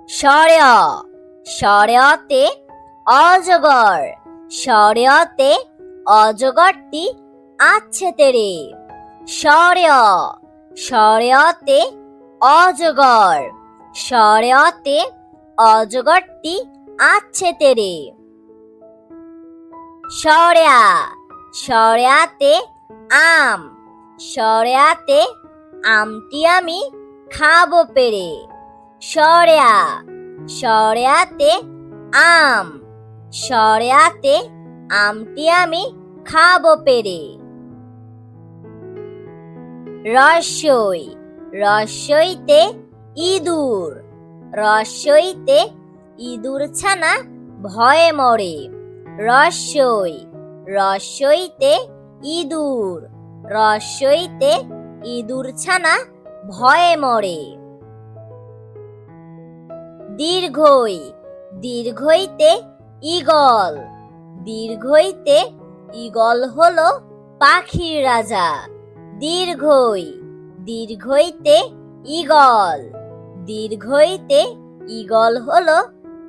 শর্য শর্যতে অজগর, শর্যতে অজগরটি আছে তেরে। শর্য শর্যতে অজগর, শর্যতে অজগরটি আছে তেরে। শর্যা শর্যাতে আম, শর্যাতে আমটি আমি খাবো পেরে। শর্যা শর্যাতে আম, শর্যাতে আমটি আমি খাবো পেরে। রস্যই রস্যইতে ইঁদুর, রস্যইতে ইঁদুর ছানা ভয়ে মরে। রস্যই রস্যইতে ইঁদুর, রস্যইতে ইঁদুর ছানা ভয়ে মরে। দীর্ঘই দীর্ঘইতে ঈগল, দীর্ঘইতে ঈগল হলো পাখির রাজা। দীর্ঘই দীর্ঘইতে ঈগল, দীর্ঘইতে ঈগল হলো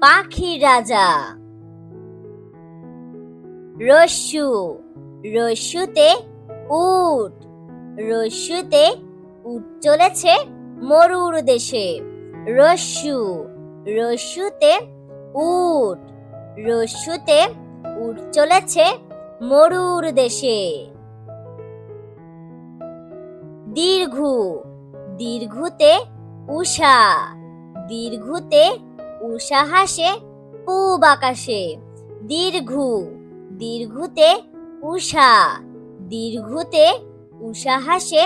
পাখির রাজা। রস্যু রস্যুতে উট, রস্যুতে উট চলেছে মরুর দেশে। রস্যু রস্যুতে উট, রস্যুতে উট চলেছে মরুর দেশে। দীর্ঘু দীর্ঘুতে উষা, দীর্ঘুতে উষা হাসে পূব আকাশে। দীর্ঘু দীর্ঘুতে উষা, দীর্ঘুতে উষা হাসে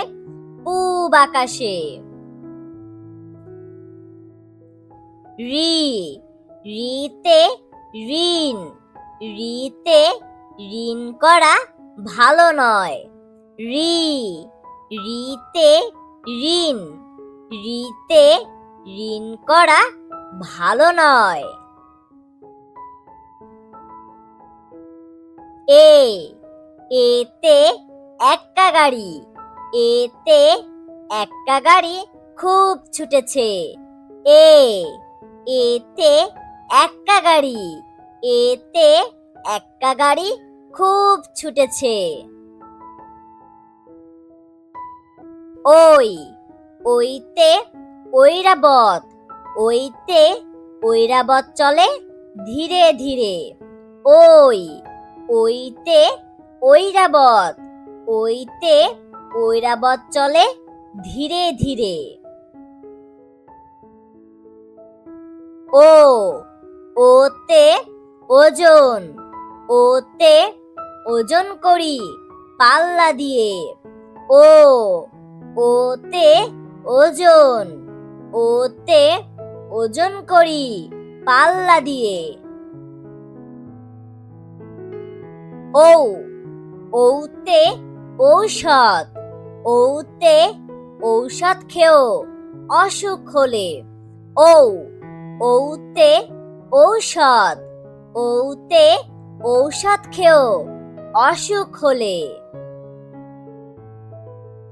পূব আকাশে। ঋ ঋতে ঋণ, ঋতে ঋণ করা ভালো নয়। ঋ ঋতে ঋণ, ঋতে ঋণ করা ভালো নয়। এতে এক্কা গাড়ি, এতে এক্কা গাড়ি খুব ছুটেছে। এতে এক্কা গাড়ি, এতে এক্কা গাড়ি খুব ছুটেছে। ওইতে ঐরাবত, ওইতে ঐরাবত চলে ধীরে ধীরে। ওইতে ঐরাবত, ওইতে ঐরাবত চলে ধীরে ধীরে। ওতে ওজন, ওতে ওজন করি পাল্লা দিয়ে। ওতে ওজন, ওতে ওজন করি পাল্লা দিয়ে। ওতে ঔষধ, ওতে ঔষধ খেও অসুখ হলে। ওতে ঔষধ, ওতে ঔষধ খেও অসুখ হলে।